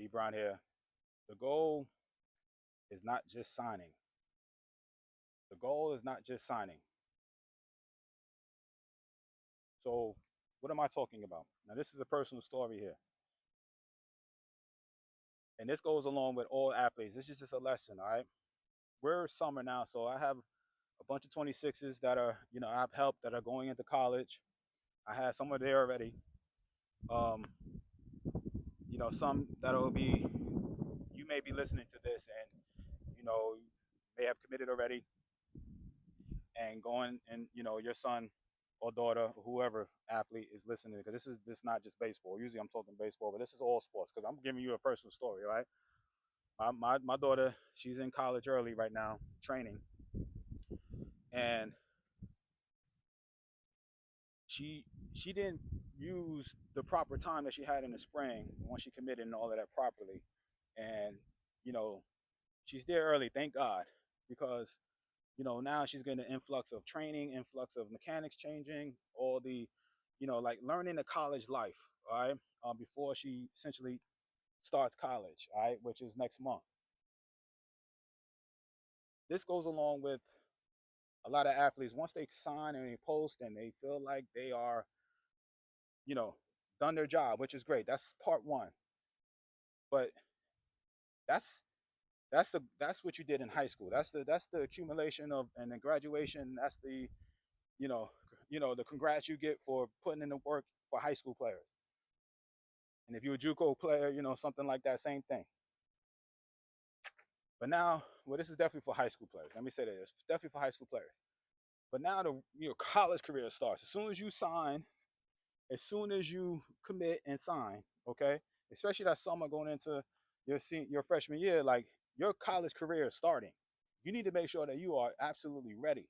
D Brown here. The goal is not just signing. The goal is not just signing. So, what am I talking about? Now, this is a personal story here, and this goes along with all athletes. This is just a lesson, all right? We're summer now, so I have a bunch of 26s that are, I've helped that are going into college. I had some there already. Um, some that'll be, you may be listening to this and, may have committed already and going and your son or daughter or whoever athlete is listening, because this not just baseball. Usually I'm talking baseball, but this is all sports because I'm giving you a personal story. Right, my daughter, she's in college early right now training, and she she didn't use the proper time that she had in the spring when she committed and all of that properly, and you know she's there early, thank God, because now she's getting an influx of training, influx of mechanics changing, all the, like learning the college life, all right, before she essentially starts college, all right, which is next month. This goes along with a lot of athletes. Once they sign and they post and they feel like they are, you know, done their job, which is great. That's part one. But that's that's what you did in high school. That's the accumulation of and the graduation. That's the you know the congrats you get for putting in the work for high school players. And if you're a JUCO player, something like that, same thing. But now, well, this is definitely for high school players. Let me say that it's definitely for high school players. But now the college career starts as soon as you sign, as soon as you commit and sign. Okay, especially that summer going into your freshman year, like your college career is starting. You need to make sure that you are absolutely ready.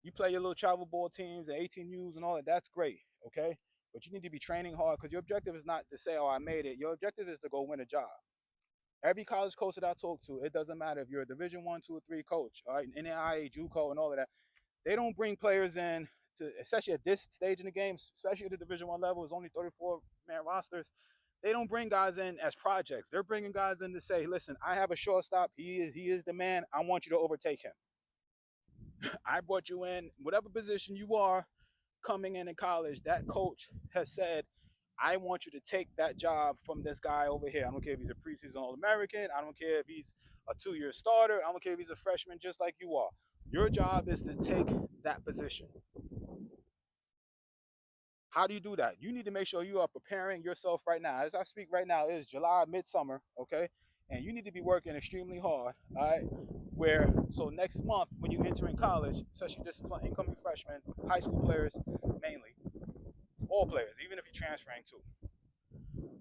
You play your little travel ball teams and 18Us and all that. That's great. Okay, but you need to be training hard because your objective is not to say, "Oh, I made it." Your objective is to go win a job. Every college coach that I talk to, it doesn't matter if you're a Division One, two, or three coach, all right, NAIA, JUCO, and all of that. They don't bring players in to, especially at this stage in the game, especially at the Division One level, it's only 34-man rosters. They don't bring guys in as projects. They're bringing guys in to say, "Listen, I have a shortstop. He is the man. I want you to overtake him. I brought you in, whatever position you are coming in college. That coach has said, I want you to take that job from this guy over here. I don't care if he's a preseason All American. I don't care if he's a 2-year starter. I don't care if he's a freshman just like you are. Your job is to take that position." How do you do that? You need to make sure you are preparing yourself right now. As I speak right now, it is July, midsummer, okay? And you need to be working extremely hard, all right? So next month, when you enter in college, especially this incoming freshmen, high school players mainly, all players, even if you're transferring too.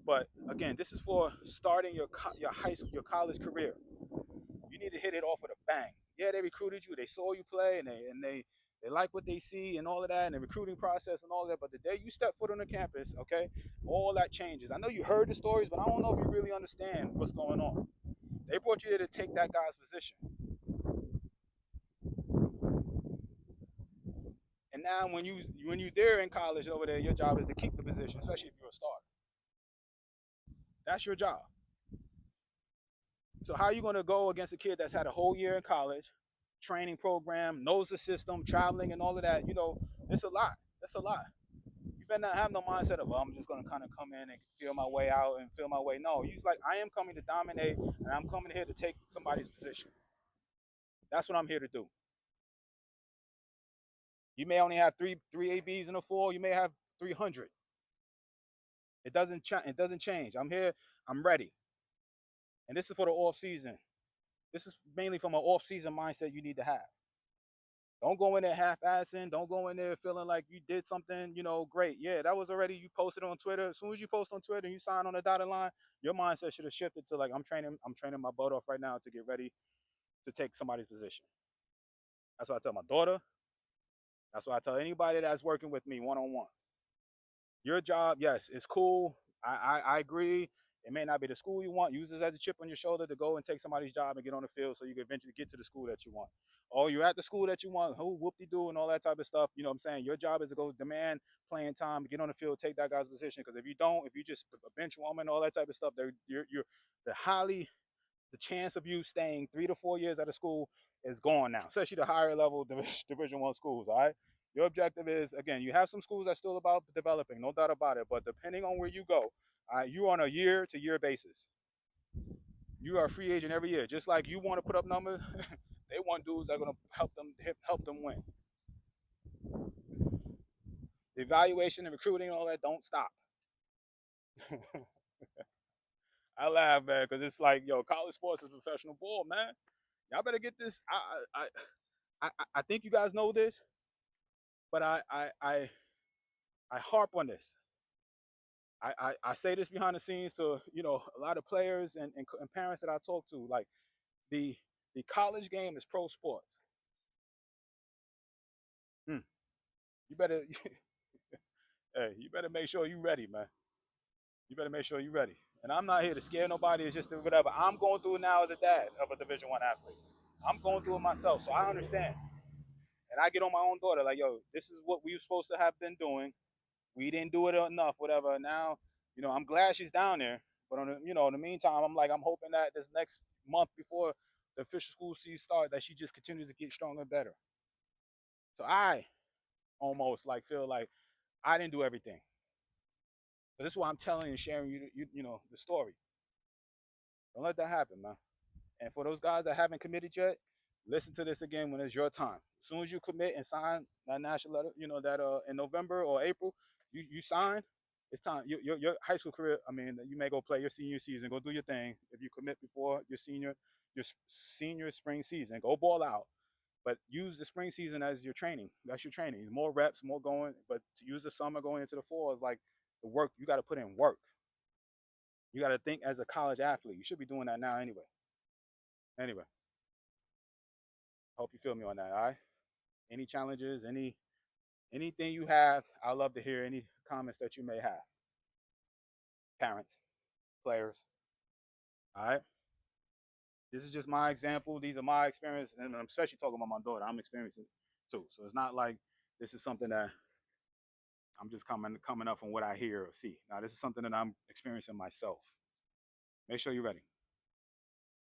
But again, this is for starting your high school, your college career. You need to hit it off with a bang. Yeah, they recruited you, they saw you play, and they like what they see and all of that, and the recruiting process and all of that. But the day you step foot on the campus, okay, all that changes. I know you heard the stories, but I don't know if you really understand what's going on. They brought you there to take that guy's position, and now when you there in college over there, your job is to keep the position, especially if you're a starter. That's your job. So how are you going to go against a kid that's had a whole year in college, training program, knows the system, traveling and all of that? It's a lot. It's a lot. You better not have no mindset of, well, I'm just going to kind of come in and feel my way out and feel my way. No, he's like, I am coming to dominate, and I'm coming here to take somebody's position. That's what I'm here to do. You may only have three ABs in a four. You may have 300. It doesn't change. I'm here. I'm ready. And this is for the off season. This is mainly from an off season mindset you need to have. Don't go in there half-assing. Don't go in there feeling like you did something, great. Yeah, that was already, you posted on Twitter. As soon as you post on Twitter and you sign on the dotted line, your mindset should have shifted to like, I'm training my butt off right now to get ready to take somebody's position. That's what I tell my daughter. That's what I tell anybody that's working with me one-on-one. Your job, yes, it's cool. I agree. It may not be the school you want. Use it as a chip on your shoulder to go and take somebody's job and get on the field so you can eventually get to the school that you want. Oh, you're at the school that you want, who whoop-de-doo and all that type of stuff. You know what I'm saying? Your job is to go demand playing time, get on the field, take that guy's position. Because if you don't, if you just a bench woman, all that type of stuff, you're the highly the chance of you staying 3 to 4 years at a school is gone now, especially the higher level Division One schools. All right, your objective is again, you have some schools that's still about developing, no doubt about it. But depending on where you go, you're on a year-to-year basis. You are a free agent every year, just like you want to put up numbers. They want dudes that are gonna help them win. The evaluation and recruiting and all that don't stop. I laugh, man, because it's like, yo, college sports is professional ball, man. Y'all better get this. I think you guys know this, but I harp on this. I say this behind the scenes to a lot of players and parents that I talk to. Like the the college game is pro sports. Hmm. You better hey, you better make sure you ready, man. You better make sure you ready. And I'm not here to scare nobody. It's just whatever I'm going through now as a dad of a Division One athlete. I'm going through it myself, so I understand. And I get on my own daughter like, yo, this is what we were supposed to have been doing. We didn't do it enough, whatever. Now, I'm glad she's down there. But in the meantime, I'm hoping that this next month before the official school season starts, that she just continues to get stronger and better. So I almost like feel like I didn't do everything. So this is why I'm telling and sharing the story. Don't let that happen, man. And for those guys that haven't committed yet, listen to this again when it's your time. As soon as you commit and sign that national letter, that in November or April, you sign. It's time. Your high school career. I mean, you may go play your senior season, go do your thing. If you commit before your senior spring season, go ball out. But use the spring season as your training. That's your training. More reps, more going. But to use the summer going into the fall is like the work you got to put in work. You got to think as a college athlete. You should be doing that now anyway. Anyway, hope you feel me on that. All right. Any challenges, anything you have, I'd love to hear any comments that you may have. Parents, players. All right. This is just my example. These are my experience, and I'm especially talking about my daughter. I'm experiencing it too. So it's not like this is something that I'm just coming up from what I hear or see. Now this is something that I'm experiencing myself. Make sure you're ready.